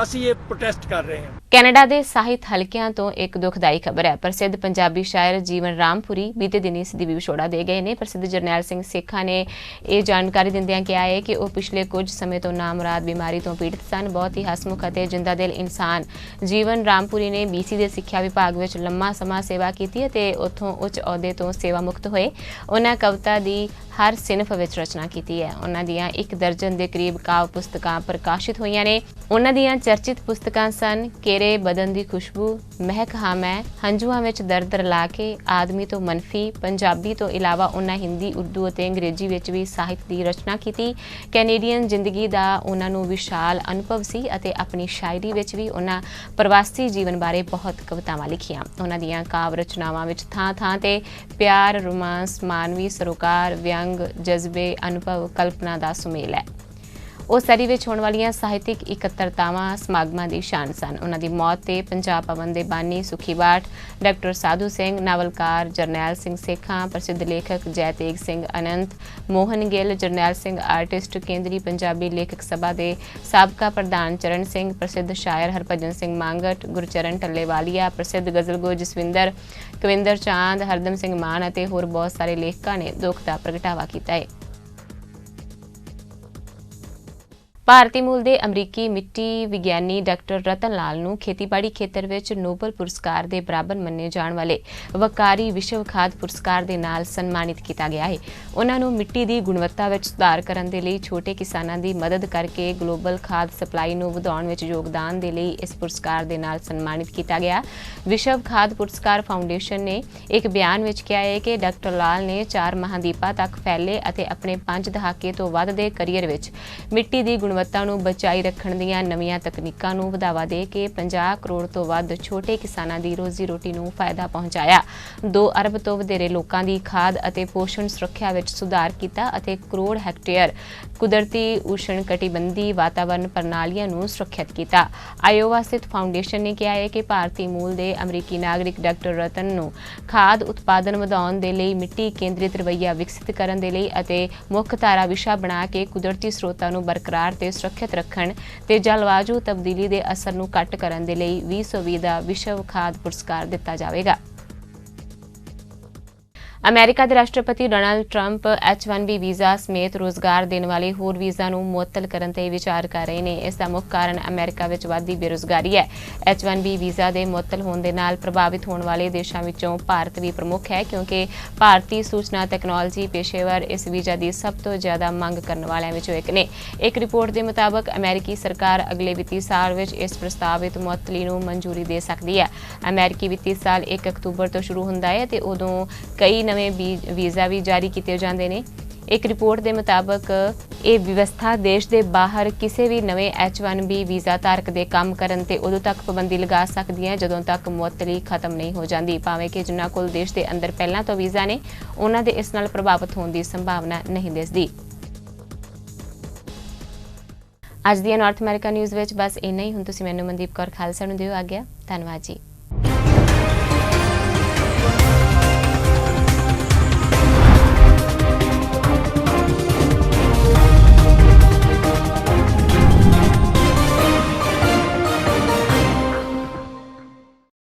P: ਅਸੀਂ ਇਹ ਪ੍ਰੋਟੈਸਟ ਕਰ ਰਹੇ ਹਾਂ।
A: ਕੈਨੇਡਾ ਦੇ ਸਾਹਿਤ ਹਲਕਿਆਂ ਤੋਂ ਇੱਕ ਦੁਖਦਾਈ ਖਬਰ ਹੈ। ਪ੍ਰਸਿੱਧ ਪੰਜਾਬੀ ਸ਼ਾਇਰ ਜੀਵਨ ਰਾਮਪੁਰੀ ਬੀਤੇ ਦਿਨੀ ਸਦੀਵੀ ਵਿਛੋੜਾ ਦੇ ਗਏ ਨੇ। ਪ੍ਰਸਿੱਧ ਜਰਨੈਲ ਸਿੰਘ ਸੇਖਾ ਨੇ ਇਹ ਜਾਣਕਾਰੀ ਦਿੰਦਿਆਂ ਕਿਹਾ ਹੈ ਕਿ ਉਹ ਪਿਛਲੇ ਕੁਝ ਸਮੇਂ ਤੋਂ ਨਾਮੁਰਾਦ ਬਿਮਾਰੀ ਤੋਂ ਪੀੜਤ ਸਨ। ਬਹੁਤ ਹੀ ਹਸਮੁਖ ਅਤੇ ਜਿੰਦਾ ਦਿਲ ਇਨਸਾਨ ਜੀਵਨ ਰਾਮਪੁਰੀ ਨੇ BC ਦੇ ਸਿੱਖਿਆ ਵਿਭਾਗ ਵਿੱਚ ਲੰਮਾ ਸਮਾਂ ਸੇਵਾ ਕੀਤੀ ਅਤੇ ਉੱਥੋਂ ਉੱਚ ਅਹੁਦੇ ਤੋਂ ਸੇਵਾ ਮੁਕਤ ਹੋਏ। ਉਹਨਾਂ ਕਵਿਤਾ ਦੀ ਹਰ ਸਿਨਫ ਵਿੱਚ ਰਚਨਾ ਕੀਤੀ ਹੈ। ਉਹਨਾਂ ਦੀਆਂ 1 ਦਰਜਨ ਦੇ ਕਰੀਬ ਕਾਵਿ ਪੁਸਤਕਾਂ ਪ੍ਰਕਾਸ਼ਿਤ ਹੋਈਆਂ ਨੇ। ਉਹਨਾਂ ਦੀਆਂ ਚਰਚਿਤ ਪੁਸਤਕਾਂ ਸਨ ਕੇਰੇ ਬਦਨ ਦੀ ਖੁਸ਼ਬੂ, ਮਹਿਕ ਹਾਂ ਮੈਂ, ਹੰਝੂਆਂ ਵਿੱਚ ਦਰਦ ਰਲਾ ਕੇ, ਆਦਮੀ ਤੋਂ ਮਨਫੀ। ਪੰਜਾਬੀ ਤੋਂ ਇਲਾਵਾ ਉਹਨਾਂ ਹਿੰਦੀ, ਉਰਦੂ ਅਤੇ ਅੰਗਰੇਜ਼ੀ ਵਿੱਚ ਵੀ ਸਾਹਿਤ ਦੀ ਰਚਨਾ ਕੀਤੀ। ਕੈਨੇਡੀਅਨ ਜ਼ਿੰਦਗੀ ਦਾ ਉਹਨਾਂ ਨੂੰ ਵਿਸ਼ਾਲ ਅਨੁਭਵ ਸੀ ਅਤੇ ਆਪਣੀ ਸ਼ਾਇਰੀ ਵਿੱਚ ਵੀ ਉਹਨਾਂ ਪ੍ਰਵਾਸੀ ਜੀਵਨ ਬਾਰੇ ਬਹੁਤ ਕਵਿਤਾਵਾਂ ਲਿਖੀਆਂ। ਉਹਨਾਂ ਦੀਆਂ ਕਾਵਿ ਰਚਨਾਵਾਂ ਵਿੱਚ ਥਾਂ-ਥਾਂ ਤੇ ਪਿਆਰ, ਰੋਮਾਂਸ, ਮਾਨਵੀ ਸਰੋਕਾਰ, ਵਿਅੰਗ, ਜਜ਼ਬੇ, ਅਨੁਭਵ, ਕਲਪਨਾ ਦਾ ਸੁਮੇਲ ਹੈ। ਉਹ ਸਰੀ ਵਿੱਚ ਹੋਣ ਵਾਲੀਆਂ ਸਾਹਿਤਿਕ ਇਕੱਤਰਤਾਵਾਂ ਸਮਾਗਮਾਂ ਦੀ ਸ਼ਾਨ ਸਨ। ਉਹਨਾਂ ਦੀ ਮੌਤ ਤੇ ਪੰਜਾਬ ਭਵਨ ਦੇ ਬਾਨੀ ਸੁਖੀ ਬਾਠ, ਡਾਕਟਰ ਸਾਧੂ ਸਿੰਘ, ਨਾਵਲਕਾਰ ਜਰਨੈਲ ਸਿੰਘ ਸੇਖਾ, ਪ੍ਰਸਿੱਧ ਲੇਖਕ ਜੈ ਤੇਗ ਸਿੰਘ ਅਨੰਤ, ਮੋਹਨ ਗਿੱਲ, ਜਰਨੈਲ ਸਿੰਘ ਆਰਟਿਸਟ, ਕੇਂਦਰੀ ਪੰਜਾਬੀ ਲੇਖਕ ਸਭਾ ਦੇ ਸਾਬਕਾ ਪ੍ਰਧਾਨ ਚਰਨ ਸਿੰਘ, ਪ੍ਰਸਿੱਧ ਸ਼ਾਇਰ ਹਰਭਜਨ ਸਿੰਘ ਮੰਗਟ, ਗੁਰਚਰਨ ਟੱਲੇਵਾਲੀਆ, ਪ੍ਰਸਿੱਧ ਗਜ਼ਲਗੋ ਜਸਵਿੰਦਰ, ਕਵਿੰਦਰ ਚਾਂਦ, ਹਰਦਮ ਸਿੰਘ ਮਾਨ ਅਤੇ ਹੋਰ ਬਹੁਤ ਸਾਰੇ ਲੇਖਕਾਂ ਨੇ ਦੁੱਖ ਦਾ ਪ੍ਰਗਟਾਵਾ ਕੀਤਾ ਹੈ। ਭਾਰਤੀ ਮੂਲ ਦੇ ਅਮਰੀਕੀ ਮਿੱਟੀ ਵਿਗਿਆਨੀ ਡਾਕਟਰ ਰਤਨ ਲਾਲ ਨੂੰ ਖੇਤੀਬਾੜੀ ਖੇਤਰ ਵਿੱਚ ਨੋਬਲ ਪੁਰਸਕਾਰ ਦੇ ਬਰਾਬਰ ਮੰਨੇ ਜਾਣ ਵਾਲੇ ਵਕਾਰੀ ਵਿਸ਼ਵ ਖਾਦ ਪੁਰਸਕਾਰ ਦੇ ਨਾਲ ਸਨਮਾਨਿਤ ਕੀਤਾ ਗਿਆ ਹੈ। ਉਹਨਾਂ ਨੂੰ ਮਿੱਟੀ ਦੀ ਗੁਣਵੱਤਾ ਵਿੱਚ ਸੁਧਾਰ ਕਰਨ ਦੇ ਲਈ ਛੋਟੇ ਕਿਸਾਨਾਂ ਦੀ ਮਦਦ ਕਰਕੇ ਗਲੋਬਲ ਖਾਦ ਸਪਲਾਈ ਨੂੰ ਵਧਾਉਣ ਵਿੱਚ ਯੋਗਦਾਨ ਦੇ ਲਈ ਇਸ ਪੁਰਸਕਾਰ ਦੇ ਨਾਲ ਸਨਮਾਨਿਤ ਕੀਤਾ ਗਿਆ। ਵਿਸ਼ਵ ਖਾਦ ਪੁਰਸਕਾਰ ਫਾਊਂਡੇਸ਼ਨ ਨੇ ਇੱਕ ਬਿਆਨ ਵਿੱਚ ਕਿਹਾ ਹੈ ਕਿ ਡਾਕਟਰ ਲਾਲ ਨੇ 4 ਮਹਾਂਦੀਪਾਂ ਤੱਕ ਫੈਲੇ ਅਤੇ ਆਪਣੇ 5 ਦਹਾਕੇ ਤੋਂ ਵੱਧ ਦੇ ਕਰੀਅਰ ਵਿੱਚ ਮਿੱਟੀ ਦੀ ਗੁਣਵੱਤਾ ਨੂੰ ਬਚਾਈ ਰੱਖਣ ਦੀਆਂ ਨਵੀਆਂ ਤਕਨੀਕਾਂ ਨੂੰ ਵਧਾਵਾ ਦੇ ਕੇ 50 ਕਰੋੜ ਤੋਂ ਵੱਧ ਛੋਟੇ ਕਿਸਾਨਾਂ ਦੀ ਰੋਜ਼ੀ ਰੋਟੀ ਨੂੰ ਫਾਇਦਾ ਪਹੁੰਚਾਇਆ। 2 ਅਰਬ ਤੋਂ ਵਧੇਰੇ ਲੋਕਾਂ ਦੀ ਖਾਦ ਅਤੇ ਪੋਸ਼ਣ ਸੁਰੱਖਿਆ ਵਿੱਚ ਸੁਧਾਰ ਕੀਤਾ ਅਤੇ ਕਰੋੜ ਹੈਕਟੇਅਰ ਕੁਦਰਤੀ ਉਸ਼ਣ ਕਟੀਬੰਧੀ ਵਾਤਾਵਰਣ ਪ੍ਰਣਾਲੀਆਂ ਨੂੰ ਸੁਰੱਖਿਅਤ ਕੀਤਾ। ਆਇਓਵਾ ਸਥਿਤ ਫਾਊਂਡੇਸ਼ਨ ਨੇ ਕਿਹਾ ਹੈ ਕਿ ਭਾਰਤੀ ਮੂਲ ਦੇ ਅਮਰੀਕੀ ਨਾਗਰਿਕ ਡਾਕਟਰ ਰਤਨ ਨੂੰ ਖਾਦ ਉਤਪਾਦਨ ਵਧਾਉਣ ਦੇ ਲਈ ਮਿੱਟੀ ਕੇਂਦਰਿਤ ਰਵੱਈਆ ਵਿਕਸਿਤ ਕਰਨ ਦੇ ਲਈ ਅਤੇ ਮੁੱਖ ਧਾਰਾ ਵਿਸ਼ਾ ਬਣਾ ਕੇ ਕੁਦਰਤੀ ਸਰੋਤਾਂ ਨੂੰ ਬਰਕਰਾਰ ਤੇ ਸੁਰੱਖਿਅਤ ਰੱਖਣ ਤੇ ਜਲਵਾਯੂ ਤਬਦੀਲੀ ਦੇ ਅਸਰ ਨੂੰ ਘੱਟ ਕਰਨ ਦੇ ਲਈ 2020 ਦਾ ਵਿਸ਼ਵ ਖਾਦ ਪੁਰਸਕਾਰ ਦਿੱਤਾ ਜਾਵੇਗਾ। ਅਮਰੀਕਾ ਦੇ ਰਾਸ਼ਟਰਪਤੀ ਡੋਨਾਲਡ ਟਰੰਪ H-1B ਵੀਜ਼ਾ ਸਮੇਤ ਰੋਜ਼ਗਾਰ ਦੇਣ ਵਾਲੇ ਹੋਰ ਵੀਜ਼ਾ ਨੂੰ ਮੁਅੱਤਲ ਕਰਨ ਤੇ ਵਿਚਾਰ ਕਰ ਰਹੇ ਨੇ। ਇਸ ਦਾ ਮੁੱਖ ਕਾਰਨ ਅਮਰੀਕਾ ਵਿੱਚ ਵੱਧਦੀ ਬੇਰੁਜ਼ਗਾਰੀ ਹੈ। H-1B ਵੀਜ਼ਾ ਦੇ ਮੁਅੱਤਲ ਹੋਣ ਦੇ ਨਾਲ ਪ੍ਰਭਾਵਿਤ ਹੋਣ ਵਾਲੇ ਦੇਸ਼ਾਂ ਵਿੱਚੋਂ ਭਾਰਤ ਵੀ ਪ੍ਰਮੁੱਖ ਹੈ, ਕਿਉਂਕਿ ਭਾਰਤੀ ਸੂਚਨਾ ਤਕਨਾਲੋਜੀ ਪੇਸ਼ੇਵਰ ਇਸ ਵੀਜ਼ਾ ਦੀ ਸਭ ਤੋਂ ਜ਼ਿਆਦਾ ਮੰਗ ਕਰਨ ਵਾਲਿਆਂ ਵਿੱਚੋਂ ਇੱਕ ਨੇ। ਇੱਕ ਰਿਪੋਰਟ ਦੇ ਮੁਤਾਬਕ ਅਮਰੀਕੀ ਸਰਕਾਰ ਅਗਲੇ ਵਿੱਤੀ ਸਾਲ ਵਿੱਚ ਇਸ ਪ੍ਰਸਤਾਵਿਤ ਮੁਅੱਤਲੀ ਨੂੰ ਮਨਜ਼ੂਰੀ ਦੇ ਸਕਦੀ ਹੈ। ਅਮਰੀਕੀ ਵਿੱਤੀ ਸਾਲ 1 ਅਕਤੂਬਰ ਤੋਂ ਸ਼ੁਰੂ ਹੁੰਦਾ ਹੈ ਤੇ ਉਦੋਂ ਕਈ ਨਵੇਂ ਵੀਜ਼ਾ ਵੀ ਜਾਰੀ ਕੀਤੇ ਜਾਂਦੇ ਨੇ। ਇੱਕ ਰਿਪੋਰਟ ਦੇ ਮੁਤਾਬਕ ਇਹ ਵਿਵਸਥਾ ਦੇਸ਼ ਦੇ ਬਾਹਰ ਕਿਸੇ ਵੀ ਨਵੇਂ H-1B ਵੀਜ਼ਾ ਧਾਰਕ ਦੇ ਕੰਮ ਕਰਨ ਤੇ ਉਦੋਂ ਤੱਕ ਪਾਬੰਦੀ ਲਗਾ ਸਕਦੀ ਹੈ ਜਦੋਂ ਤੱਕ ਮੁਅੱਤਲੀ ਖਤਮ ਨਹੀਂ ਹੋ ਜਾਂਦੀ, ਭਾਵੇਂ ਕਿ ਜਿਨ੍ਹਾਂ ਕੋਲ ਦੇਸ਼ ਦੇ ਅੰਦਰ ਪਹਿਲਾਂ ਤੋਂ ਵੀਜ਼ਾ ਨੇ ਉਹਨਾਂ ਦੇ ਇਸ ਨਾਲ ਪ੍ਰਭਾਵਿਤ ਹੋਣ ਦੀ ਸੰਭਾਵਨਾ ਨਹੀਂ ਦਿਸਦੀ। ਅੱਜ ਦੀਆਂ ਨਾਰਥ ਅਮਰੀਕਾ ਨਿਊਜ਼ ਵਿੱਚ ਬਸ ਇੰਨਾ ਹੀ। ਹੁਣ ਤੁਸੀਂ ਮੈਨੂੰ ਮਨਦੀਪ ਕੌਰ ਖਾਲਸਾ ਨੂੰ ਦਿਓ ਆਗਿਆ। ਧੰਨਵਾਦ ਜੀ।